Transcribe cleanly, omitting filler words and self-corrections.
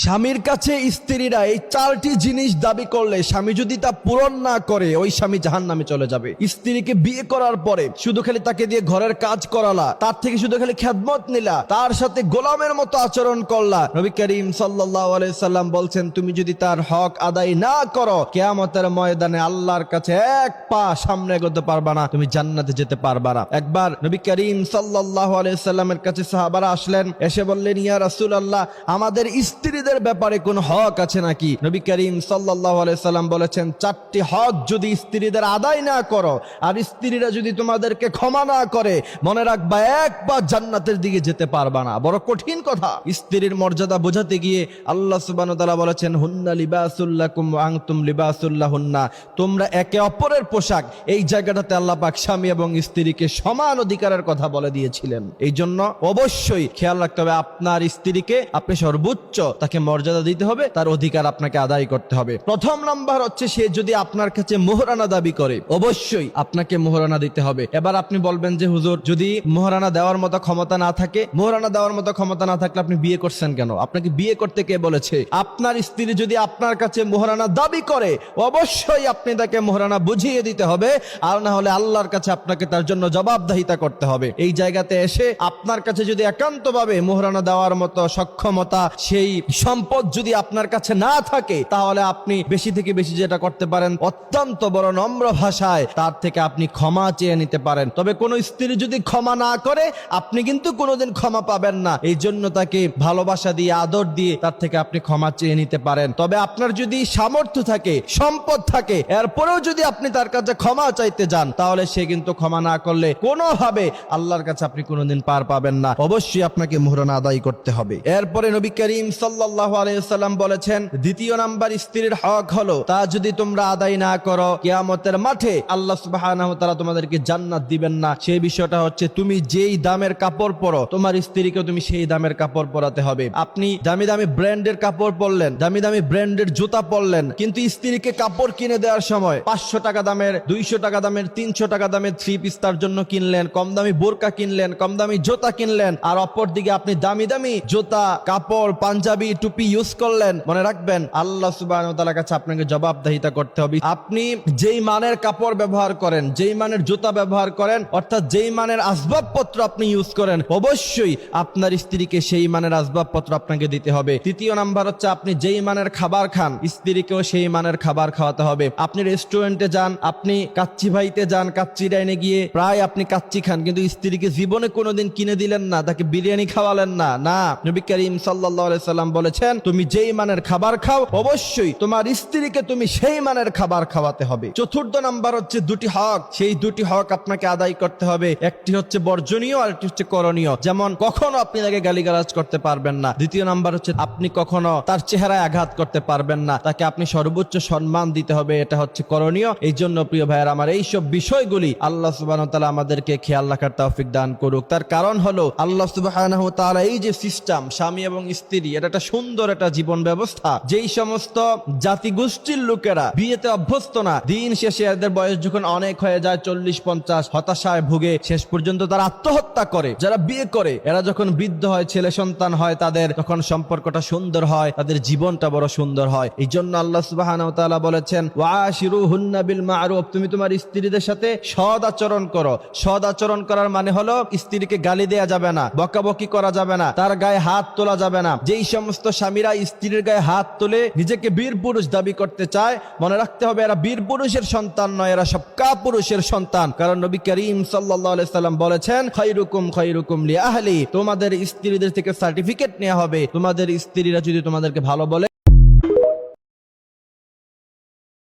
স্বামীর কাছে স্ত্রীরা এই চারটি জিনিস দাবি করলে স্বামী যদি তা পূরণ না করে ওই স্বামী জাহান্নামে চলে যাবে। স্ত্রীকে বিয়ে করার পরে শুধু খালি তাকে দিয়ে ঘরের কাজ করালা, তার থেকে শুধু খালি খেদমত নিলা, তার সাথে গোলামের মতো আচরণ করলা, নবী করিম সাল্লাল্লাহু আলাইহি সাল্লাম বলছেন তুমি যদি তার হক আদায় না করো কিয়ামতের ময়দানে আল্লাহর কাছে এক পা সামনে এগোতে পারবা না, তুমি জান্নাতে যেতে পারবা না। একবার নবী করিম সাল্লাল্লাহু আলাইহি সাল্লামের কাছে সাহাবারা আসলেন, এসে বললেন ইয়া রাসূলুল্লাহ আমাদের স্ত্রীদের ব্যাপারে কোন হক আছে নাকি? নবী করিম সাল্লাল্লাহু আলাইহি সাল্লাম বলেছেন চারটি হক যদি স্ত্রীদের আদায় না করো আর স্ত্রীরা যদি তোমাদেরকে ক্ষমা না করে মনে রাখবা একবার জান্নাতের দিকে যেতে পারবা না। বড় কঠিন কথা। স্ত্রীর মর্যাদা বোঝাতে গিয়ে আল্লাহ সুবহানাহু ওয়া তাআলা বলেছেন হুন্না লিবাসুল লাকুম ওয়া আনতুম লিবাসুল লাহুন্না, তোমরা একে অপরের পোশাক। এই জায়গাটাতে আল্লাহ পাক স্বামী এবং স্ত্রীকে সমান অধিকারের কথা বলে দিয়েছিলেন। এই জন্য অবশ্যই খেয়াল রাখতে হবে আপনার স্ত্রীকে আপনি সর্বোচ্চ তাকে মর্যাদা দিতে হবে, তার অধিকার আপনাকে আদায় করতে হবে। প্রথম নাম্বার হচ্ছে সে যদি আপনার কাছে মোহরানা দাবি করে অবশ্যই আপনাকে মোহরানা দিতে হবে। এবার আপনি বলবেন যে হুজুর যদি মোহরানা দেওয়ার মতো ক্ষমতা না থাকে, মোহরানা দেওয়ার মতো ক্ষমতা না থাকলে আপনি বিয়ে করছেন কেন? আপনাকে বিয়ে করতে কে বলেছে? আপনার স্ত্রী যদি আপনার কাছে মোহরানা দাবি করে অবশ্যই আপনি তাকে মোহরানা বুঝিয়ে দিতে হবে, আর না হলে আল্লাহর কাছে আপনাকে তার জন্য জবাবদিহিতা করতে হবে। এই জায়গাতে এসে আপনার কাছে যদি একান্তভাবে মোহরানা দেওয়ার মতো সক্ষমতা, সেই সম্পদ যদি আপনার কাছে না থাকে তাহলে আপনি বেশি থেকে বেশি যেটা করতে পারেন অত্যন্ত বড় নম্র ভাষায় তার থেকে আপনি ক্ষমা চেয়ে নিতে পারেন। তবে কোন স্ত্রী যদি ক্ষমা না করে আপনি কিন্তু কোনোদিন ক্ষমা পাবেন না। এই জন্য তাকে ভালোবাসা দিয়ে আদর দিয়ে তার থেকে আপনি ক্ষমা চেয়ে নিতে পারেন। তবে আপনার যদি সামর্থ্য থাকে, সম্পদ থাকে, এরপরেও যদি আপনি তার কাছে ক্ষমা চাইতে যান তাহলে সে কিন্তু ক্ষমা না করলে কোনোভাবে আল্লাহর কাছে আপনি কোনোদিন পার পাবেন না। অবশ্যই আপনাকে মোহরানা আদায় করতে হবে। এরপরে নবী করিম সাল্লাল্লাহু আলাইহি সাল্লাম বলেছেন দ্বিতীয় নাম্বার স্ত্রীর হক হলো তা যদি তোমরা আদায় না করো কিয়ামতের মাঠে আল্লাহ সুবহানাহু ওয়া তাআলা তোমাদেরকে জান্নাত দিবেন না। সেই বিষয়টা হচ্ছে তুমি যেই দামের কাপড় পরো তোমার স্ত্রীকে তুমি সেই দামের কাপড় পরাতে হবে। আপনি দামি দামি ব্র্যান্ডের কাপড় পরলেন, দামি দামি ব্র্যান্ডের জুতা পরলেন, কিন্তু স্ত্রীকে কাপড় কিনে দেওয়ার সময় 500 টাকা দামের, 200 টাকা দামের, 300 টাকা দামের থ্রি পিস তার জন্য কিনলেন, কম দামি বোরকা কিনলেন, কম দামি জুতা কিনলেন, আর অপর দিকে আপনি দামি দামি জুতা, কাপড়, পাঞ্জাবি, টুপি ইউজ করলেন। মনে রাখবেন আল্লাহ সুবহানাহু ওয়া তাআলার কাছে আপনাকে জবাবদিহিতা করতে হবে। আপনি যেই মানের কাপড় ব্যবহার করেন, যেই মানের জুতা ব্যবহার করেন, অর্থাৎ যেই মানের আসবাবপত্র আপনি ইউজ করেন অবশ্যই আপনার স্ত্রীকে সেই মানের আসবাবপত্র আপনাকে দিতে হবে। তৃতীয় নাম্বার হচ্ছে আপনি যেই মানের খাবার খান স্ত্রীকেও সেই মানের খাবার খাওয়াতে হবে। আপনি রেস্টুরেন্টে যান, আপনি কাচ্চি ভাইতে যান, কাচ্চি ডাইনে গিয়ে প্রায় আপনি কাচ্চি খান, কিন্তু স্ত্রীকে জীবনে কোনোদিন কিনে দিলেন না, তাকে বিরিয়ানি খাওয়ালেন না। না, নবী করিম সাল্লাল্লাহু আলাইহি সাল্লাম বলেছেন তুমি যেই মানের খাবার খাও অবশ্যই তোমার স্ত্রীকে তুমি সেই মানের খাবার খাওয়াতে হবে। চতুর্থ নাম্বার হচ্ছে দুটি হক, সেই দুটি হক আপনাকে আদায় করতে হবে। একটি হচ্ছে বর্জনীয় আর একটি হচ্ছে করণীয়। যেমন কখনো আপনি তাকে গালিগালাজ করতে পারবেন না। দ্বিতীয় নাম্বার হচ্ছে আপনি কখনো তার চেহারায় আঘাত করতে পারবেন না, তাকে আপনি সর্বোচ্চ সম্মান দিতে হবে, এটা হচ্ছে করণীয়। এই জন্য প্রিয় ভাইয়ের আমার এইসব বিষয়গুলি আল্লাহ সুবহানাহু ওয়া তাআলা আমাদেরকে খেয়াল রাখার তৌফিক দান করুক। তার কারণ হলো আল্লাহ সুবহানাহু ওয়া তাআলা এই যে সিস্টেম স্বামী এবং স্ত্রী, এটা একটা সুন্দর একটা জীবন ব্যবস্থা। যেই সমস্ত জাতিগোষ্ঠীর লোকেরা বিয়েতে অভ্যস্ত না, দিন শেষে এদের বয়স যখন অনেক হয়ে যায় 40-50, হতাশায় ভুগে শেষ পর্যন্ত তারা আত্মহত্যা করে। যারা বিয়ে করে এরা যখন বৃদ্ধ হয়, ছেলে সন্তান হয় তাদের, তখন সম্পর্কটা সুন্দর হয়, তাদের জীবনটা বড় সুন্দর হয়। এই জন্য আল্লাহ সুবহানাহু ওয়া তাআলা বলেছেন ওয়াশিরুহুন্না বিল মা'রুফ, তুমি তোমার স্ত্রীদের সাথে সৎ আচরণ করো। সৎ আচরণ করার মানে হলো স্ত্রীকে গালি দেয়া যাবে না, বকাবকি করা যাবে না, তার গায়ে হাত তোলা যাবে না। যেই সমস্ত স্বামীরা স্ত্রীর গায়ে হাত তুলে নিজেকে বীর পুরুষ দাবি করতে চায় মনে রাখতে হবে এরা বীর পুরুষের সন্তান নয়, এরা সব কাপুরুষের সন্তান। কারণ নবী করিম সাল্লাল্লাহু আলাইহি সাল্লাম বলেছেন খায়রুকুম লি আহলি, তোমাদের স্ত্রীদের থেকে সার্টিফিকেট নেওয়া হবে। তোমাদের স্ত্রীরা যদি তোমাদেরকে ভালো বলে